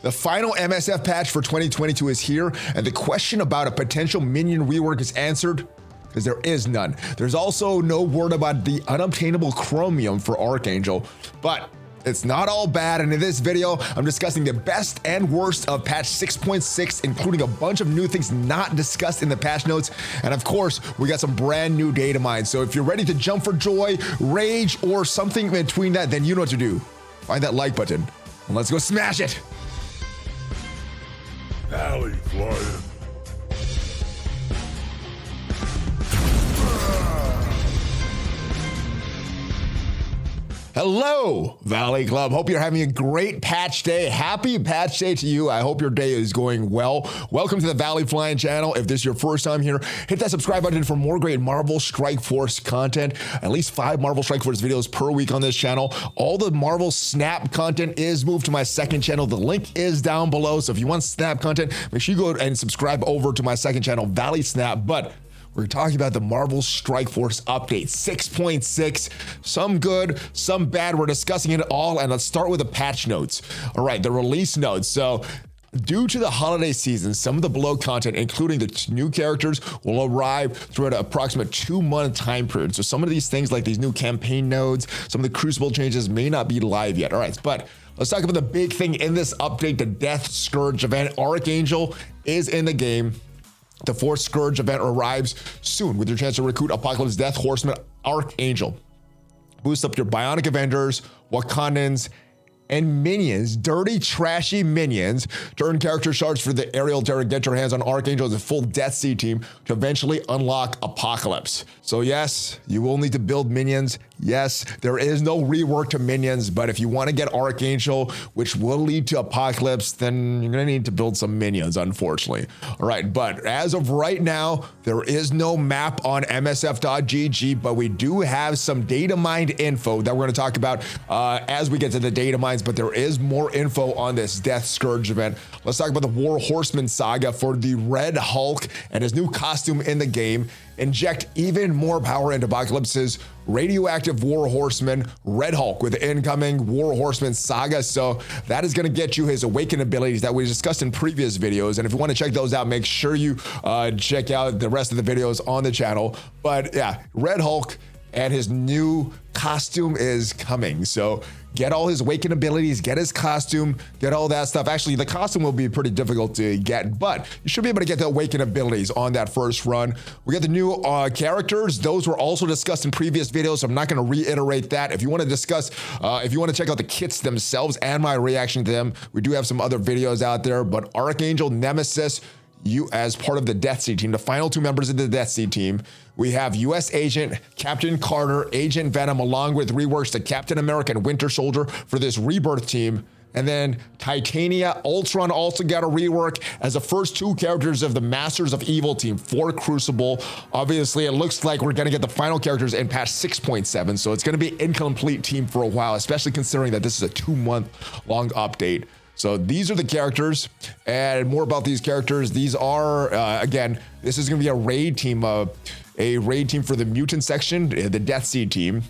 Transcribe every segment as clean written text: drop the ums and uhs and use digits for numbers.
The final MSF patch for 2022 is here, and the question about a potential minion rework is answered, because there is none. There's also no word about the unobtainable chromium for Archangel, but it's not all bad, and in this video, I'm discussing the best and worst of patch 6.6, including a bunch of new things not discussed in the patch notes, and of course, we got some brand new data mines. So if you're ready to jump for joy, rage, or something in between that, then you know what to do. Find that like button, and let's go smash it! ValleyFlyin. Hello, Valley Club. Hope you're having a great patch day. Happy patch day to you. I hope your day is going well. Welcome to the ValleyFlyin channel. If this is your first time here, hit that subscribe button for more great Marvel Strike Force content. At least 5 Marvel Strike Force videos per week on this channel. All the Marvel Snap content is moved to my second channel. The link is down below. So if you want Snap content, make sure you go and subscribe over to my second channel, Valley Snap. But we're talking about the Marvel Strike Force update 6.6. Some good, some bad. We're discussing it all, and let's start with the patch notes. All right, the release notes. So due to the holiday season, some of the below content, including the new characters, will arrive throughout an approximate 2-month time period. So some of these things, like these new campaign nodes, some of the Crucible changes may not be live yet. All right, but let's talk about the big thing in this update, the Death Scourge event. Archangel is in the game. The 4th Scourge event arrives soon with your chance to recruit Apocalypse Death Horseman Archangel. Boost up your Bionic Avengers, Wakandans, and minions, dirty, trashy minions, to earn character shards for the aerial terror. Get your hands on Archangel as a full Death Seed team to eventually unlock Apocalypse. So yes, you will need to build minions. Yes, there is no rework to minions, but if you want to get Archangel, which will lead to Apocalypse, then you're going to need to build some minions, unfortunately. All right, but as of right now, there is no map on MSF.gg, but we do have some data mined info that we're going to talk about as we get to the data mines, but there is more info on this Death Scourge event. Let's talk about the War Horseman saga for the Red Hulk and his new costume in the game. Inject even more power into Apocalypse's radioactive War Horseman, Red Hulk, with the incoming War Horseman saga. So that is going to get you his awakened abilities that we discussed in previous videos. And if you want to check those out, make sure you check out the rest of the videos on the channel. But yeah, Red Hulk and his new costume is coming. So get all his awakened abilities, get his costume, get all that stuff. Actually, the costume will be pretty difficult to get, but you should be able to get the awakened abilities on that first run. We got the new characters. Those were also discussed in previous videos, so I'm not going to reiterate that. If you want to discuss, if you want to check out the kits themselves and my reaction to them, we do have some other videos out there. But Archangel, Nemesis, you as part of the Death Seed team, the final 2 members of the Death Seed team. We have US Agent, Captain Carter, Agent Venom, along with reworks to Captain America and Winter Soldier for this Rebirth team. And then Titania, Ultron also got a rework as the first 2 characters of the Masters of Evil team for Crucible. Obviously, it looks like we're gonna get the final characters in patch 6.7, so it's gonna be an incomplete team for a while, especially considering that this is a 2-month long update. So these are the characters, and more about these characters. These are, again, this is going to be a raid team for the mutant section, the Death Seed team.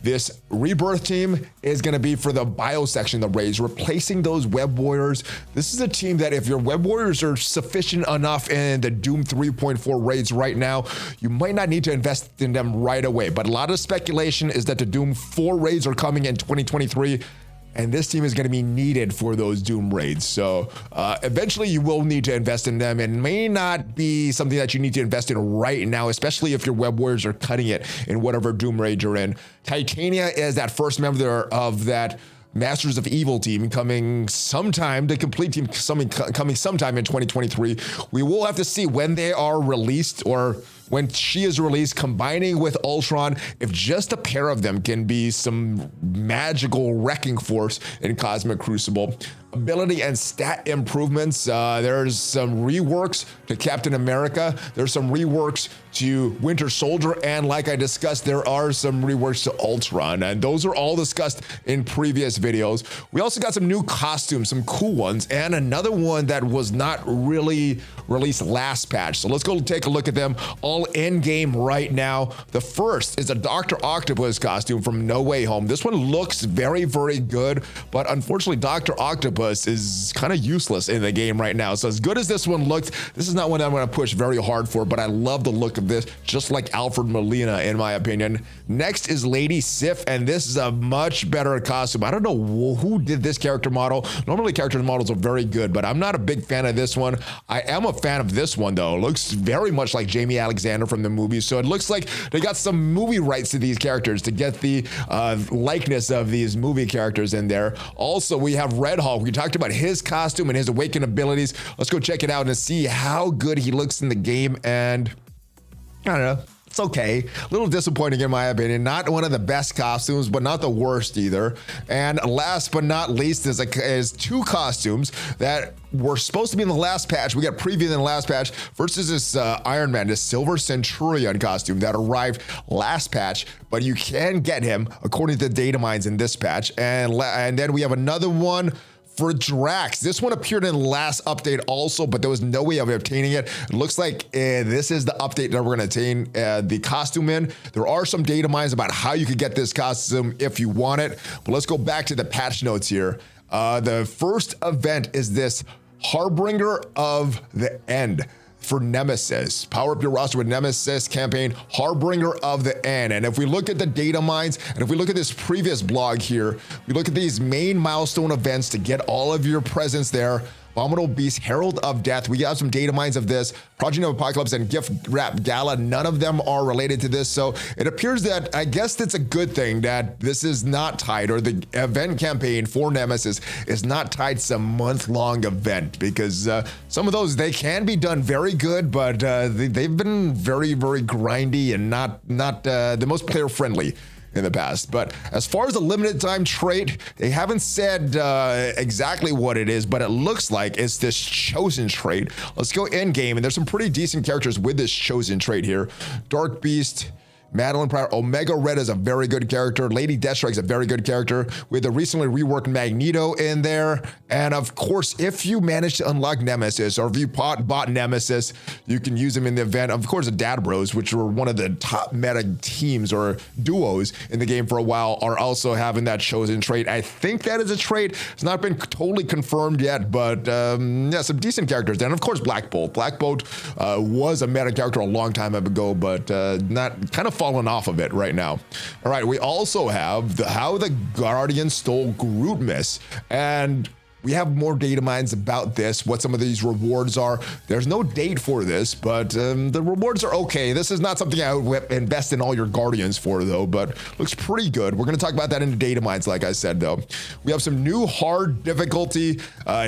This Rebirth team is going to be for the bio section, the raids, replacing those Web Warriors. This is a team that if your Web Warriors are sufficient enough in the Doom 3.4 raids right now, you might not need to invest in them right away. But a lot of speculation is that the Doom 4 raids are coming in 2023. And this team is going to be needed for those Doom raids. So eventually you will need to invest in them. It may not be something that you need to invest in right now, especially if your Web Warriors are cutting it in whatever Doom raid you're in. Titania is that first member of that Masters of Evil team coming sometime, the complete team coming sometime in 2023. We will have to see when they are released, or when she is released, combining with Ultron, if just a pair of them can be some magical wrecking force in Cosmic Crucible. Ability and stat improvements. There's some reworks to Captain America. There's some reworks to Winter Soldier. And like I discussed, there are some reworks to Ultron. And those are all discussed in previous videos. We also got some new costumes, some cool ones, and another one that was not really released last patch. So let's go take a look at them all all in game right now. The first is a Dr. Octopus costume from No Way Home. This one looks very, very good, but unfortunately, Dr. Octopus is kind of useless in the game right now. So as good as this one looked, this is not one I'm going to push very hard for, but I love the look of this, just like Alfred Molina, in my opinion. Next is Lady Sif, and this is a much better costume. I don't know who did this character model. Normally, character models are very good, but I'm not a big fan of this one. I am a fan of this one, though. It looks very much like Jamie Alexander from the movie, so it looks like they got some movie rights to these characters to get the likeness of these movie characters in there. Also, we have Red Hulk. We talked about his costume and his awakened abilities. Let's go check it out and see how good he looks in the game, and I don't know. It's okay. A little disappointing in my opinion. Not one of the best costumes, but not the worst either. And last but not least is two costumes that were supposed to be in the last patch. We got previewed in the last patch. First is this Iron Man, this Silver Centurion costume that arrived last patch, but you can get him according to the Datamines in this patch. And then we have another one for Drax. This one appeared in the last update also, but there was no way of obtaining it. It looks like this is the update that we're going to obtain the costume in. There are some data mines about how you could get this costume if you want it, but let's go back to the patch notes here. The first event is this Harbinger of the End for Nemesis. Power up your roster with Nemesis campaign, Harbinger of the End. And if we look at the data mines, and if we look at this previous blog here, we look at these main milestone events to get all of your presents there. Abominable Beast, Herald of Death. We got some data mines of this. Project of Apocalypse and Gift Wrap Gala. None of them are related to this. So it appears that, I guess it's a good thing that this is not tied, or the event campaign for Nemesis is not tied to some month-long event, because some of those, they can be done very good, but they've been very, very grindy and not the most player-friendly in the past. But as far as the limited time trait, they haven't said exactly what it is, but it looks like it's this chosen trait. Let's go in game, and there's some pretty decent characters with this chosen trait here. Dark Beast, Madeline Pryor, Omega Red is a very good character. Lady Deathstrike is a very good character with the recently reworked Magneto in there. And of course, if you manage to unlock Nemesis, or if you bought Nemesis, you can use him in the event. Of course, the Dad Bros, which were one of the top meta teams or duos in the game for a while, are also having that chosen trait. I think that is a trait. It's not been totally confirmed yet, but yeah, some decent characters. And of course, Black Bolt. Black Bolt was a meta character a long time ago, but not kind of fallen off of it right now. All right, we also have how the Guardian stole Grootmas, and we have more data mines about this, what some of these rewards are. There's no date for this, but the rewards are okay. This is not something I would invest in all your Guardians for, though, but looks pretty good. We're going to talk about that in the data mines, like I said, though. We have some new hard difficulty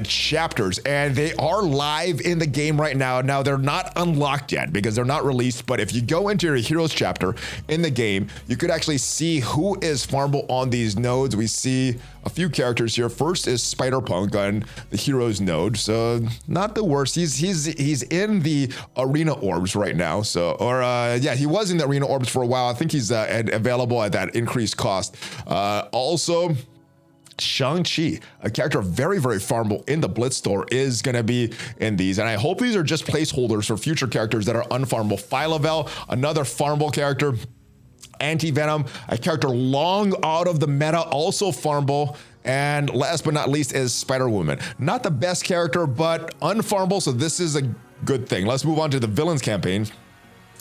chapters, and they are live in the game right now. Now, they're not unlocked yet because they're not released, but if you go into your Heroes chapter in the game, you could actually see who is farmable on these nodes. We see a few characters here. First is Spider-Punk on the Heroes node, so not the worst. He's in the Arena Orbs right now, so, or yeah, he was in the Arena Orbs for a while. I think he's available at that increased cost. Also, Shang-Chi, a character very, very farmable in the Blitz store, is going to be in these. And I hope these are just placeholders for future characters that are unfarmable. Phyla-Vell, another farmable character. Anti-Venom, a character long out of the meta, also farmable. And last but not least is Spider-Woman. Not the best character, but unfarmable, so this is a good thing. Let's move on to the Villains campaign.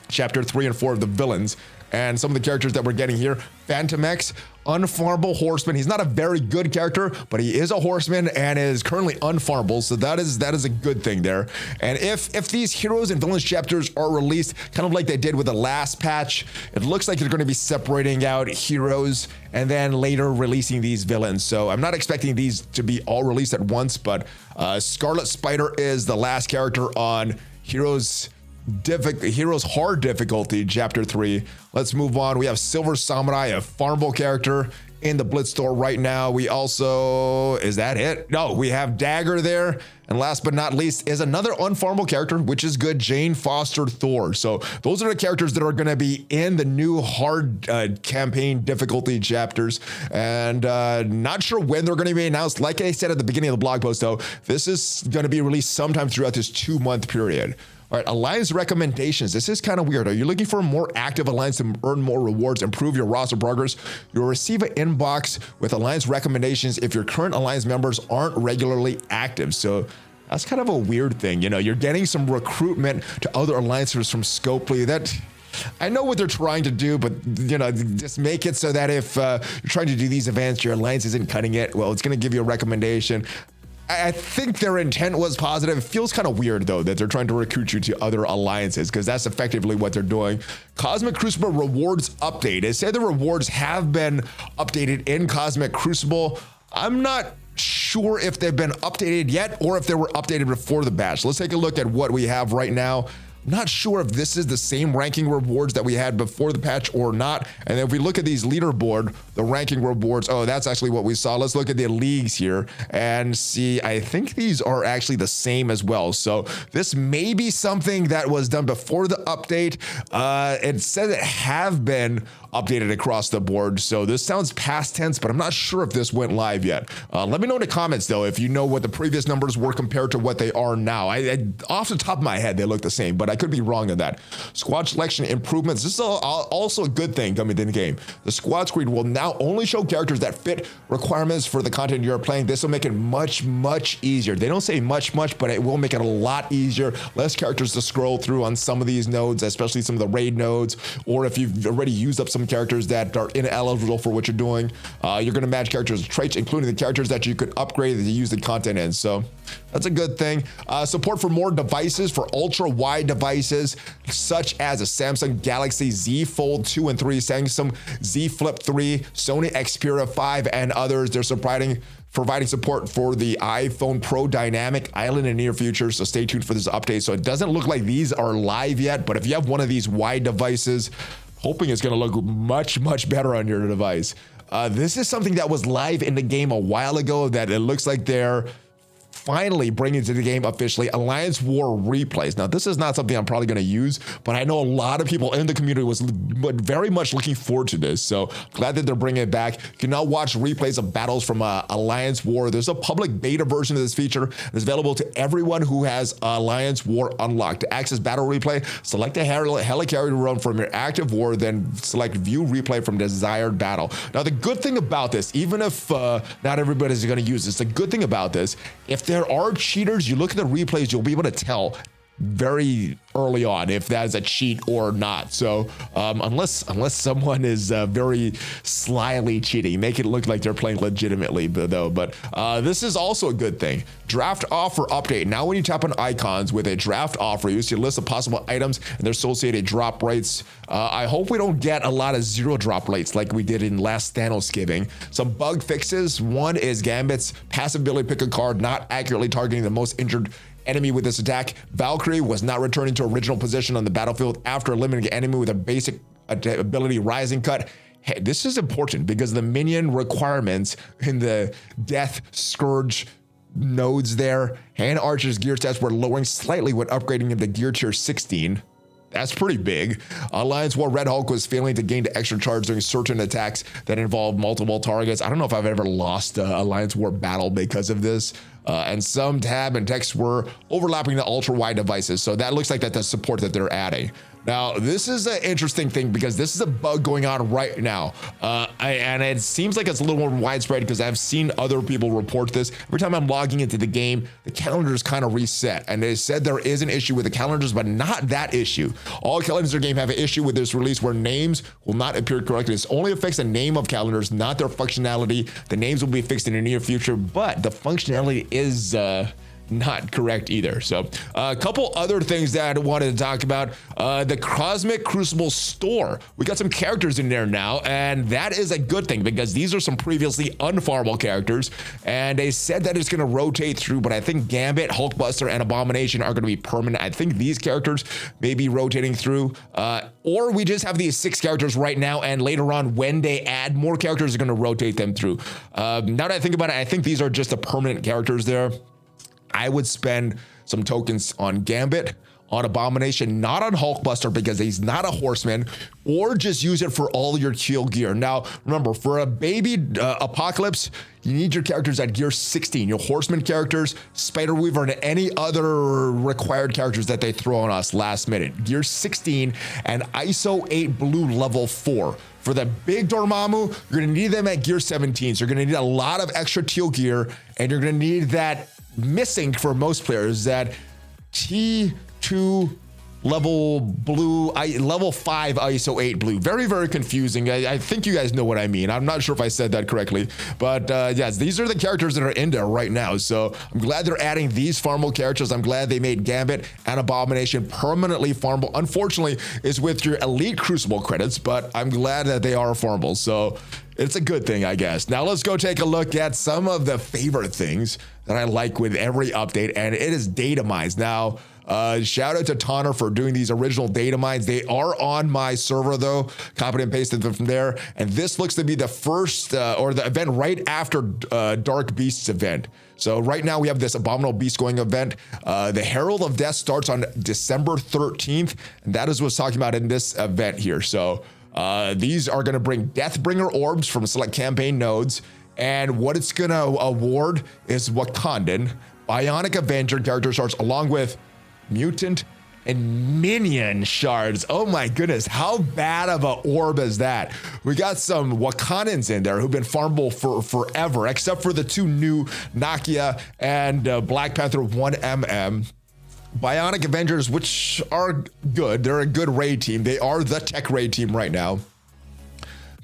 Chapter 3 and 4 of the Villains. And some of the characters that we're getting here. Phantom X, unfarmable horseman. He's not a very good character, but he is a horseman and is currently unfarmable, so that is a good thing there. And if these Heroes and Villains chapters are released, kind of like they did with the last patch, it looks like they're going to be separating out Heroes and then later releasing these villains. So I'm not expecting these to be all released at once, but Scarlet Spider is the last character on Heroes hard difficulty chapter 3. Let's move on. We have Silver Samurai, a farmable character in the Blitz store right now. We also, is that it? No, we have Dagger there. And last but not least is another unfarmable character, which is good, Jane Foster Thor. So those are the characters that are going to be in the new hard campaign difficulty chapters. And not sure when they're going to be announced. Like I said at the beginning of the blog post, though, this is going to be released sometime throughout this 2-month period. All right, alliance recommendations. This is kind of weird. Are you looking for a more active alliance to earn more rewards, improve your roster progress? You'll receive an inbox with alliance recommendations if your current alliance members aren't regularly active. So that's kind of a weird thing. You know, you're getting some recruitment to other alliances from Scopely. That I know what they're trying to do, but you know, just make it so that if you're trying to do these events, your alliance isn't cutting it. Well, it's going to give you a recommendation. I think their intent was positive. It feels kind of weird, though, that they're trying to recruit you to other alliances, because that's effectively what they're doing. Cosmic Crucible rewards update. It said the rewards have been updated in Cosmic Crucible. I'm not sure if they've been updated yet or if they were updated before the patch. Let's take a look at what we have right now. Not sure if this is the same ranking rewards that we had before the patch or not. And then if we look at these leaderboard, the ranking rewards, oh, that's actually what we saw. Let's look at the leagues here and see. I think these are actually the same as well. So this may be something that was done before the update. It says it have been updated across the board. So this sounds past tense, but I'm not sure if this went live yet. Let me know in the comments, though, if you know what the previous numbers were compared to what they are now. Off the top of my head, they look the same, but I could be wrong on that. Squad selection improvements. This is also a good thing coming in the game. The squad screen will now only show characters that fit requirements for the content you're playing. This will make it much, much easier. They don't say much, but it will make it a lot easier. Less characters to scroll through on some of these nodes, especially some of the raid nodes, or if you've already used up some characters that are ineligible for what you're doing. You're going to match characters with traits, including the characters that you could upgrade that you use the content in. So that's a good thing. Support for more devices, for ultra wide devices, such as a Samsung Galaxy Z Fold 2 and 3, Samsung Z Flip 3, Sony Xperia 5, and others. They're providing support for the iPhone Pro Dynamic Island in the near future, so stay tuned for this update. So it doesn't look like these are live yet, but if you have one of these wide devices, hoping it's going to look much, much better on your device. This is something that was live in the game a while ago that it looks like they're finally bringing to the game officially. Alliance War replays. Now, this is not something I'm probably going to use, but I know a lot of people in the community was very much looking forward to this. So glad that they're bringing it back. You can now watch replays of battles from Alliance War. There's a public beta version of this feature. It's available to everyone who has Alliance War unlocked. To access battle replay, select a helicarrier run from your active war, then select view replay from desired battle. Now, the good thing about this, even if not everybody's going to use this, the good thing about this, if there are cheaters, you look at the replays, you'll be able to tell very early on if that is a cheat or not. So unless someone is very slyly cheating, make it look like they're playing legitimately, though. But this is also a good thing. Draft offer update. Now when you tap on icons with a draft offer, you see a list of possible items and their associated drop rates. I hope we don't get a lot of zero drop rates like we did in last Thanos giving. Some bug fixes. One is Gambit's passive ability, pick a card not accurately targeting the most injured enemy with this attack. Valkyrie was not returning to original position on the battlefield after eliminating an enemy with a basic ability rising cut. Hey, this is important because the minion requirements in the death scourge nodes there, and Archer's gear stats were lowering slightly when upgrading him to gear tier 16. That's pretty big. Alliance War Red Hulk was failing to gain the extra charge during certain attacks that involved multiple targets. I don't know if I've ever lost Alliance War battle because of this. And some tab and text were overlapping the ultra wide devices. So that looks like that's the support that they're adding. Now, this is an interesting thing because this is a bug going on right now. And it seems like it's a little more widespread because I've seen other people report this. Every time I'm logging into the game, the calendars kind of reset. And they said there is an issue with the calendars, but not that issue. All calendars in the game have an issue with this release where names will not appear correctly. This only affects the name of calendars, not their functionality. The names will be fixed in the near future, but the functionality is not correct either. So a couple other things that I wanted to talk about. The Cosmic Crucible store. We got some characters in there now, and that is a good thing because these are some previously unfarmable characters, and they said that it's going to rotate through, but I think Gambit, Hulkbuster, and Abomination are going to be permanent. I think these characters may be rotating through, or we just have these 6 characters right now, and later on when they add more characters, are going to rotate them through. Now that I think about it, I think these are just the permanent characters there. I would spend some tokens on Gambit, on Abomination, not on Hulkbuster because he's not a horseman, or just use it for all your teal gear. Now, remember, for a baby Apocalypse, you need your characters at gear 16, your horseman characters, Spider Weaver, and any other required characters that they throw on us last minute. Gear 16 and ISO 8 blue level 4. For the big Dormammu, you're gonna need them at gear 17. So you're gonna need a lot of extra teal gear, and you're gonna need that missing for most players, that T2 level blue, level 5 ISO 8 blue. Very, very confusing. I think you guys know what I mean. I'm not sure if I said that correctly, but yes, these are the characters that are in there right now. So I'm glad they're adding these farmable characters. I'm glad they made Gambit and Abomination permanently farmable. Unfortunately, it's with your elite Crucible credits, but I'm glad that they are farmable. So it's a good thing, I guess. Now let's go take a look at some of the favorite things that I like with every update, and it is Datamines. Now, shout out to Tonner for doing these original Datamines. They are on my server though, copied and pasted them from there. And this looks to be the first, or the event right after Dark Beasts event. So right now we have this Abominable Beast going event. The Herald of Death starts on December 13th. And that is what's talking about in this event here. So these are gonna bring Deathbringer orbs from select campaign nodes. And what it's gonna award is Wakandan, Bionic Avenger character shards, along with mutant and minion shards. Oh my goodness, how bad of an orb is that? We got some Wakandans in there who've been farmable for forever, except for the two new Nakia and Black Panther 1MM. Bionic Avengers, which are good. They're a good raid team. They are the tech raid team right now.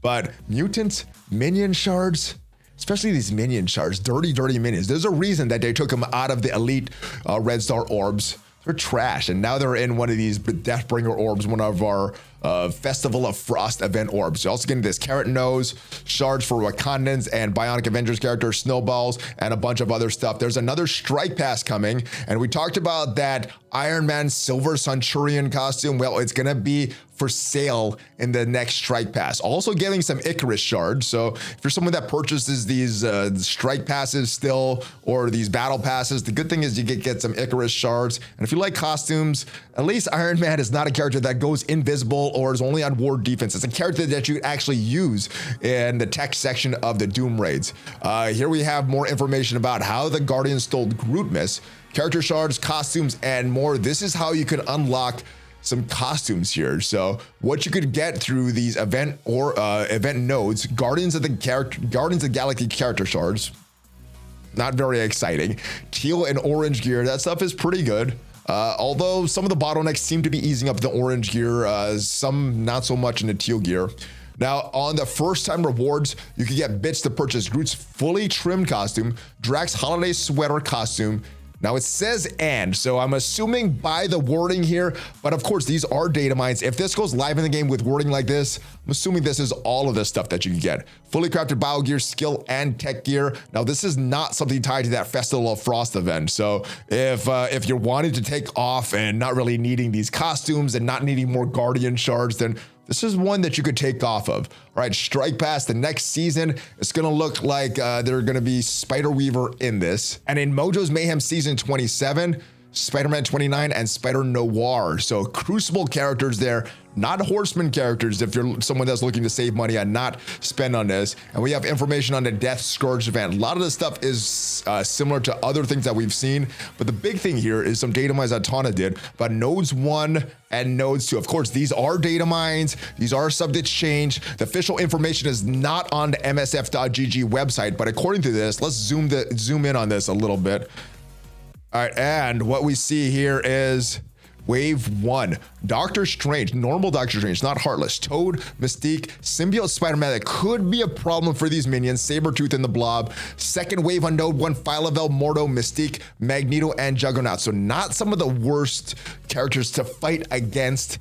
But mutants, minion shards, especially these minion shards, dirty minions. There's a reason that they took them out of the elite Red Star orbs. They're trash, and now they're in one of these Deathbringer orbs, one of our Festival of Frost event orbs. You're also getting this Carrot Nose, shards for Wakandans and Bionic Avengers characters, snowballs, and a bunch of other stuff. There's another Strike Pass coming, and we talked about that Iron Man Silver Centurion costume. Well, it's gonna be for sale in the next Strike Pass. Also getting some Icarus shards. So if you're someone that purchases these Strike Passes still, or these Battle Passes, the good thing is you get some Icarus shards. And if you like costumes, at least Iron Man is not a character that goes invisible or is only on ward defense. It's a character that you actually use in the tech section of the Doom raids. Here we have more information about how the Guardians stole Grootmas, character shards, costumes, and more. This is how you can unlock some costumes here. So what you could get through these event nodes, Guardians of the Galaxy character shards, not very exciting. Teal and orange gear, that stuff is pretty good. Although some of the bottlenecks seem to be easing up the orange gear, some not so much in the teal gear. Now, on the first time rewards, you can get bits to purchase Groot's fully trimmed costume, Drax holiday sweater costume. Now it says and, so I'm assuming by the wording here, but of course these are Datamines. If this goes live in the game with wording like this, I'm assuming this is all of the stuff that you can get. Fully crafted bio gear, skill, and tech gear. Now this is not something tied to that Festival of Frost event. So if you're wanting to take off and not really needing these costumes and not needing more Guardian shards, then this is one that you could take off of. All right, Strike Pass, the next season, it's gonna look like they're gonna be Spider Weaver in this. And in Mojo's Mayhem Season 27, Spider-Man 29, and Spider Noir. So Crucible characters there, not Horseman characters if you're someone that's looking to save money and not spend on this. And we have information on the Death Scourge event. A lot of this stuff is similar to other things that we've seen, but the big thing here is some Datamines that Tana did about Nodes 1 and Nodes 2. Of course, these are Datamines. These are subject to change. The official information is not on the msf.gg website, but according to this, let's zoom in on this a little bit. All right, and what we see here is Wave 1, Doctor Strange, normal Doctor Strange, not Heartless, Toad, Mystique, Symbiote Spider-Man, that could be a problem for these minions, Sabretooth and the Blob. Second wave on Node 1, Phylavel, Mordo, Mystique, Magneto, and Juggernaut. So not some of the worst characters to fight against,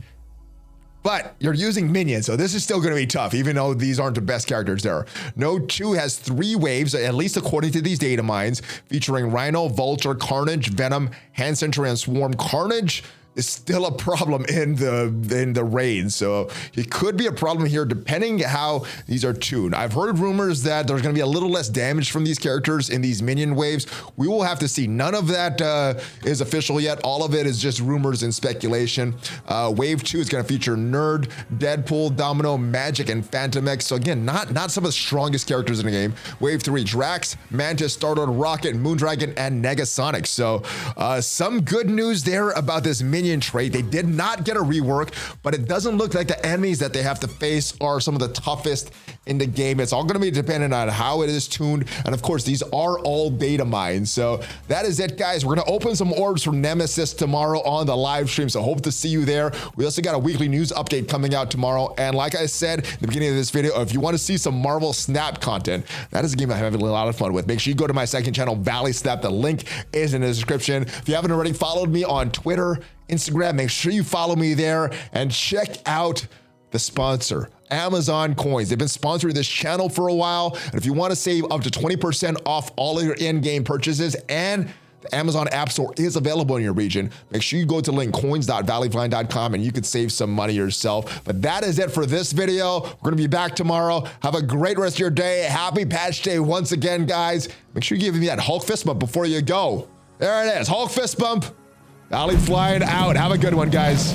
but you're using minions, so this is still going to be tough, even though these aren't the best characters there. Node 2 has 3 waves, at least according to these Datamines, featuring Rhino, Vulture, Carnage, Venom, Hand Century, and Swarm. Carnage is still a problem in the raid. So it could be a problem here depending how these are tuned. I've heard rumors that there's going to be a little less damage from these characters in these minion waves. We will have to see. None of that is official yet. All of it is just rumors and speculation. Wave 2 is going to feature Nerd, Deadpool, Domino, Magic, and Phantom X. So again, not some of the strongest characters in the game. Wave 3, Drax, Mantis, Star-Lord, Rocket, Moondragon, and Negasonic. So some good news there about this minion trait. They did not get a rework, but it doesn't look like the enemies that they have to face are some of the toughest in the game. It's all going to be dependent on how it is tuned. And of course, these are all data mines. So that is it, guys. We're going to open some orbs from Nemesis tomorrow on the live stream. So hope to see you there. We also got a weekly news update coming out tomorrow. And like I said in the beginning of this video, if you want to see some Marvel Snap content, that is a game I'm having a lot of fun with. Make sure you go to my second channel, Valley Snap. The link is in the description. If you haven't already followed me on Twitter, Instagram, make sure you follow me there and check out the sponsor, Amazon Coins. They've been sponsoring this channel for a while. And if you want to save up to 20% off all of your in-game purchases, and the Amazon App Store is available in your region, make sure you go to link coins.valleyflyin.com and you can save some money yourself. But that is it for this video. We're going to be back tomorrow. Have a great rest of your day. Happy patch day once again, guys. Make sure you give me that Hulk fist bump before you go. There it is, Hulk fist bump. ValleyFlyin out. Have a good one, guys.